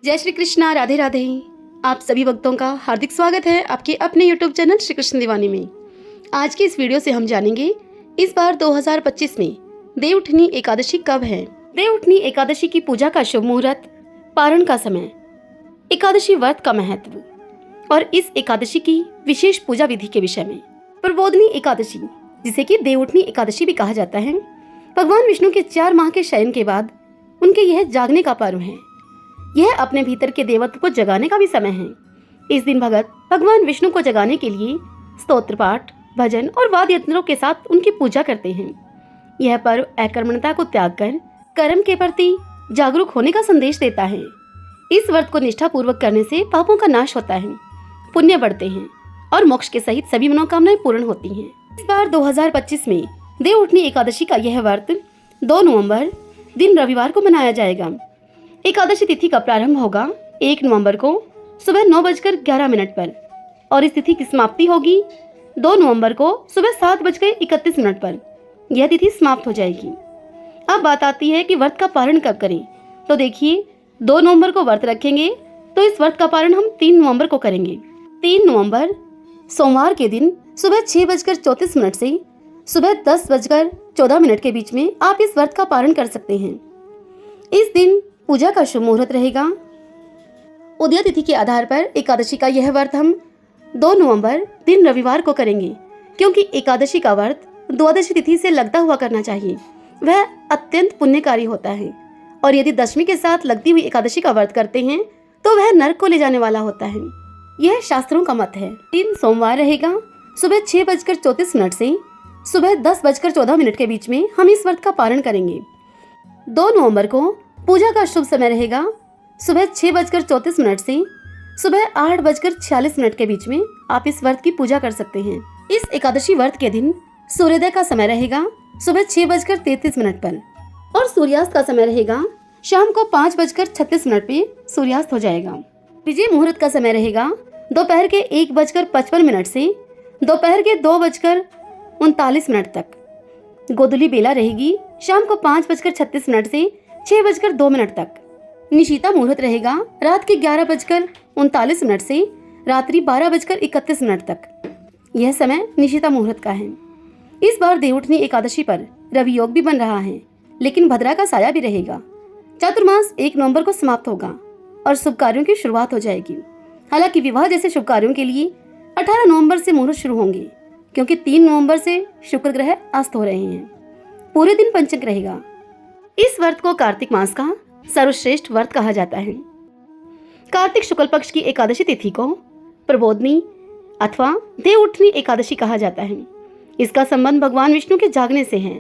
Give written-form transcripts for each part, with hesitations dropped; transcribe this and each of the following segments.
जय श्री कृष्णा, राधे राधे। आप सभी भक्तों का हार्दिक स्वागत है आपके अपने YouTube चैनल श्री कृष्ण दीवानी में। आज की इस वीडियो से हम जानेंगे इस बार 2025 में देवउठनी एकादशी कब है। देवउठनी एकादशी की पूजा का शुभ मुहूर्त, पारण का समय, एकादशी व्रत का महत्व और इस एकादशी की विशेष पूजा विधि के विषय में। प्रबोधनी एकादशी, जिसे कि देवउठनी एकादशी भी कहा जाता है, भगवान विष्णु के 4 माह के शयन के बाद उनके यह जागने का पर्व है। यह अपने भीतर के देवत्व को जगाने का भी समय है। इस दिन भगत भगवान विष्णु को जगाने के लिए स्तोत्र पाठ, भजन और वाद्य यंत्रों के साथ उनकी पूजा करते हैं। यह पर्व अकर्मण्यता को त्याग कर कर्म के प्रति जागरूक होने का संदेश देता है। इस व्रत को निष्ठा पूर्वक करने से पापों का नाश होता है, पुण्य बढ़ते हैं और मोक्ष के सहित सभी मनोकामनाएं पूर्ण होती हैं। इस बार 2025 में देवउठनी एकादशी का यह व्रत 2 नवंबर दिन रविवार को मनाया जाएगा। एकादशी तिथि का प्रारंभ होगा 1 नवंबर को सुबह 9:11 पर और इस तिथि की समाप्ति होगी 2 नवंबर को सुबह 7:31 पर। यह तिथि समाप्त हो जाएगी। अब बात आती है कि व्रत का पारण कब करें। तो देखिए, 2 नवंबर को व्रत रखेंगे तो इस व्रत का पारण हम 3 नवंबर को करेंगे। 3 नवंबर सोमवार के दिन सुबह 6:34 से सुबह 10:14 के बीच में आप इस व्रत का पारण कर सकते हैं। इस दिन पूजा का शुभ मुहूर्त रहेगा। उदय तिथि के आधार पर एकादशी का यह व्रत हम 2 नवंबर दिन रविवार को करेंगे, क्योंकि एकादशी का व्रत द्वादशी तिथि से लगता हुआ करना चाहिए। वह अत्यंत पुण्यकारी होता है और यदि दशमी के साथ लगती हुई एकादशी का व्रत करते हैं तो वह नरक को ले जाने वाला होता है। यह शास्त्रों का मत है। दिन सोमवार रहेगा। सुबह 6:34 से सुबह 10:14 के बीच में हम इस व्रत का पारण करेंगे। 2 नवंबर को पूजा का शुभ समय रहेगा। सुबह 6:34 से सुबह 8:46 के बीच में आप इस व्रत की पूजा कर सकते हैं। इस एकादशी व्रत के दिन सूर्योदय का समय रहेगा सुबह 6:33 पर और सूर्यास्त का समय रहेगा शाम को 5:36 पे सूर्यास्त हो जाएगा। विजय मुहूर्त का समय रहेगा दोपहर के 1:55 से दोपहर के 2:39 तक। गोधूली बेला रहेगी शाम को 5:36 से 6:02 तक। निशीता मुहूर्त रहेगा रात के 11:39 से रात्रि 12:31 तक। यह समय निशीता मुहूर्त का है। इस बार देवउठनी एकादशी पर रवि योग भी बन रहा है, लेकिन भद्रा का साया भी रहेगा। चातुर्मास 1 नवंबर को समाप्त होगा और शुभ कार्यों की शुरुआत हो जाएगी। हालांकि विवाह जैसे शुभ कार्यों के लिए 18 नवंबर से मुहूर्त शुरू होंगे, क्योंकि 3 नवंबर से शुक्र ग्रह अस्त हो रहे हैं। पूरे दिन पंचक रहेगा। इस व्रत को कार्तिक मास का सर्वश्रेष्ठ व्रत कहा जाता है। कार्तिक शुक्ल पक्ष की एकादशी तिथि को प्रबोधनी अथवा देवउठनी एकादशी कहा जाता है। इसका संबंध भगवान विष्णु के जागने से है।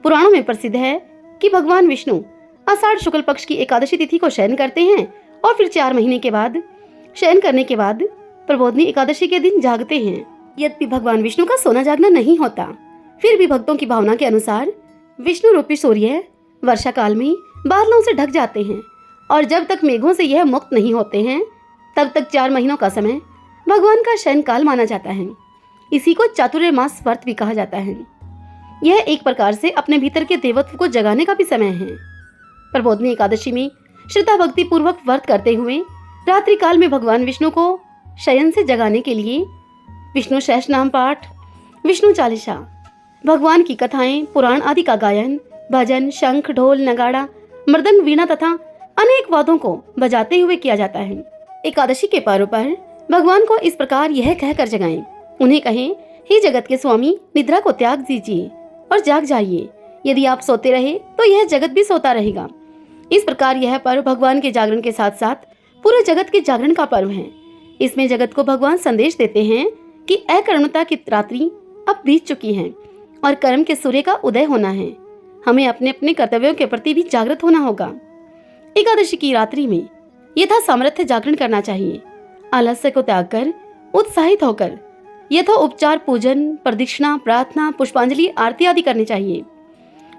पुराणों में प्रसिद्ध है कि भगवान विष्णु आषाढ़ शुक्ल पक्ष की एकादशी तिथि को शयन करते हैं और फिर 4 महीने के बाद शयन करने के बाद प्रबोधनी एकादशी के दिन जागते हैं। यद्यपि भगवान विष्णु का सोना जागना नहीं होता, फिर भी भक्तों की भावना के अनुसार विष्णु रूपी सूर्य वर्षा काल में बादलों से ढक जाते हैं और जब तक मेघों से यह मुक्त नहीं होते हैं तब तक 4 महीनों का समय भगवान का शयन काल माना जाता है। इसी को चातुर्मास व्रत भी कहा जाता है। यह एक प्रकार से अपने भीतर के देवत्व को जगाने का भी समय है। प्रबोधनी एकादशी में श्रद्धा भक्ति पूर्वक व्रत करते हुए रात्रि काल में भगवान विष्णु को शयन से जगाने के लिए विष्णु सहस्रनाम पाठ, विष्णु चालीसा, भगवान की कथाएं, पुराण आदि का गायन, भजन, शंख, ढोल, नगाड़ा, मृदंग, वीणा तथा अनेक वाद्यों को बजाते हुए किया जाता है। एकादशी के पर्व पर भगवान को इस प्रकार यह कहकर जगाएं। उन्हें कहें, हे जगत के स्वामी, निद्रा को त्याग दीजिए और जाग जाइए। यदि आप सोते रहे तो यह जगत भी सोता रहेगा। इस प्रकार यह पर्व भगवान के जागरण के साथ साथ पूरे जगत के जागरण का पर्व है। इसमें जगत को भगवान संदेश देते हैं कि अकर्मण्यता की रात्रि अब बीत चुकी है और कर्म के सूर्य का उदय होना है। हमें अपने अपने कर्तव्यों के प्रति भी जागृत होना होगा। एकादशी की रात्रि में यथा सामर्थ्य जागरण करना चाहिए। आलस्य को त्याग कर उत्साहित होकर यथा उपचार, पूजन, प्रदक्षिणा, प्रार्थना, पुष्पांजलि, आरती आदि करनी चाहिए।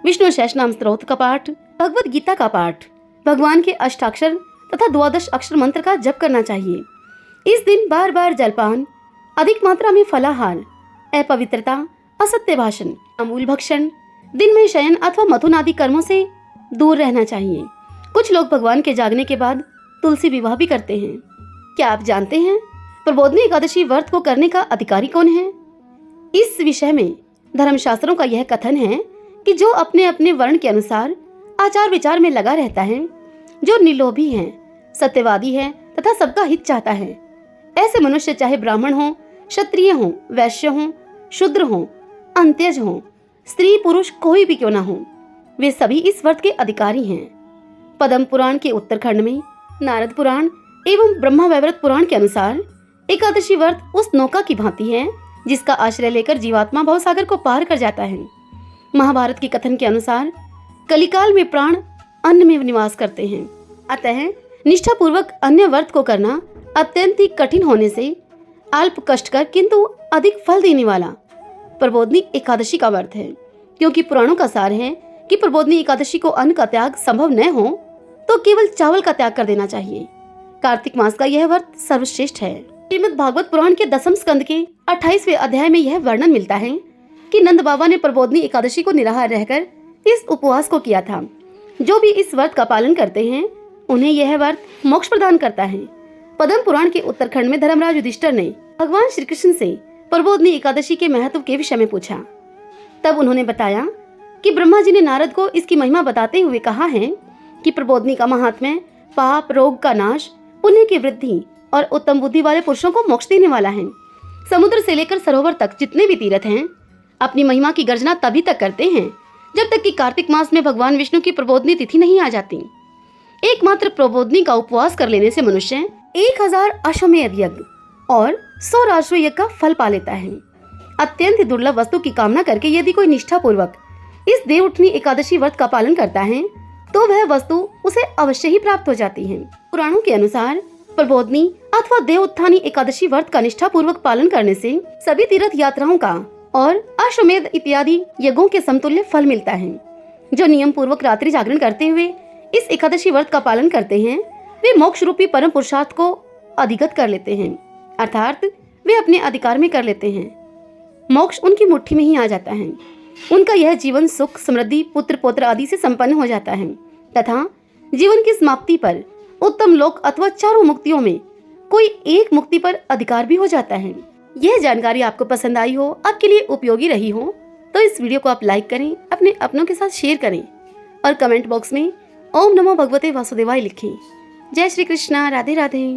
विष्णु सहस्रनाम स्तोत्र का पाठ, भगवत गीता का पाठ, भगवान के अष्टाक्षर तथा 12 अक्षर मंत्र का जप करना चाहिए। इस दिन बार बार जलपान, अधिक मात्रा में फलाहार, अपवित्रता, असत्य भाषण, अमूल भक्षण, दिन में शयन अथवा मथुन आदि कर्मों से दूर रहना चाहिए। कुछ लोग भगवान के जागने के बाद तुलसी विवाह भी करते हैं। क्या आप जानते हैं प्रबोधिनी एकादशी व्रत को करने का अधिकारी कौन है? इस विषय में धर्मशास्त्रों का यह कथन है कि जो अपने अपने वर्ण के अनुसार आचार विचार में लगा रहता है, जो निर्लोभी है, सत्यवादी है तथा सबका हित चाहता है, ऐसे मनुष्य चाहे ब्राह्मण हो, क्षत्रिय हो, वैश्य हो, शूद्र हो, अंत्यज हो, स्त्री पुरुष कोई भी क्यों ना हो, वे सभी इस व्रत के अधिकारी हैं। पद्म पुराण के उत्तरखंड में, नारद पुराण एवं ब्रह्मा वैवर्त पुराण के अनुसार एकादशी व्रत उस नौका की भांति है जिसका आश्रय लेकर जीवात्मा भवसागर को पार कर जाता है। महाभारत के कथन के अनुसार कलिकाल में प्राण अन्न में निवास करते हैं, अतः निष्ठापूर्वक अन्य व्रत को करना अत्यंत ही कठिन होने से अल्प कष्टकर किंतु अधिक फल देने वाला प्रबोधिनी एकादशी का व्रत है। क्योंकि पुराणों का सार है कि प्रबोधिनी एकादशी को अन्न का त्याग संभव न हो तो केवल चावल का त्याग कर देना चाहिए। कार्तिक मास का यह व्रत सर्वश्रेष्ठ है। श्रीमद् भागवत पुराण के 10वें स्कंद के 28वें अध्याय में यह वर्णन मिलता है कि नंद बाबा ने प्रबोधिनी एकादशी को निराहार रहकर इस उपवास को किया था। जो भी इस व्रत का पालन करते हैं उन्हें यह व्रत मोक्ष प्रदान करता है। पद्म पुराण के उत्तरखंड में धर्मराज युधिष्ठिर ने भगवान श्री कृष्ण से प्रबोधिनी एकादशी के महत्व के विषय में पूछा। तब उन्होंने बताया कि ब्रह्मा जी ने नारद को इसकी महिमा बताते हुए कहा है कि प्रबोधिनी का महात्म्य पाप रोग का नाश, पुण्य की वृद्धि और उत्तम बुद्धि वाले पुरुषों को मोक्ष देने वाला है। समुद्र से लेकर सरोवर तक जितने भी तीर्थ हैं अपनी महिमा की गर्जना तभी तक करते हैं जब तक कि कार्तिक मास में भगवान विष्णु की प्रबोधिनी तिथि नहीं आ जाती। एकमात्र प्रबोधिनी का उपवास कर लेने से मनुष्य 1000 अश्वमेध यज्ञ और 100 राष्ट्र यज्ञ का फल पा लेता है। अत्यंत दुर्लभ वस्तु की कामना करके यदि कोई निष्ठा पूर्वक इस देवउठनी एकादशी व्रत का पालन करता है तो वह वस्तु उसे अवश्य ही प्राप्त हो जाती है। पुराणों के अनुसार प्रबोधिनी अथवा देवउत्थानी एकादशी व्रत का निष्ठा पूर्वक पालन करने से सभी तीर्थ यात्राओं का और अश्वमेध इत्यादि यज्ञों के समतुल्य फल मिलता है। जो नियम पूर्वक रात्रि जागरण करते हुए इस एकादशी व्रत का पालन करते हैं वे मोक्ष रूपी परम पुरुषार्थ को अधिगत कर लेते हैं, अर्थात वे अपने अधिकार में कर लेते हैं। मोक्ष उनकी मुट्ठी में ही आ जाता है। उनका यह जीवन सुख समृद्धि पुत्र पौत्र आदि से संपन्न हो जाता है तथा जीवन की समाप्ति पर उत्तम लोक अथवा चारों मुक्तियों में कोई एक मुक्ति पर अधिकार भी हो जाता है। यह जानकारी आपको पसंद आई हो, आपके लिए उपयोगी रही हो तो इस वीडियो को आप लाइक करें, अपने अपनों के साथ शेयर करें और कमेंट बॉक्स में ओम नमो भगवते वासुदेवाय लिखें। जय श्री कृष्णा। राधे राधे।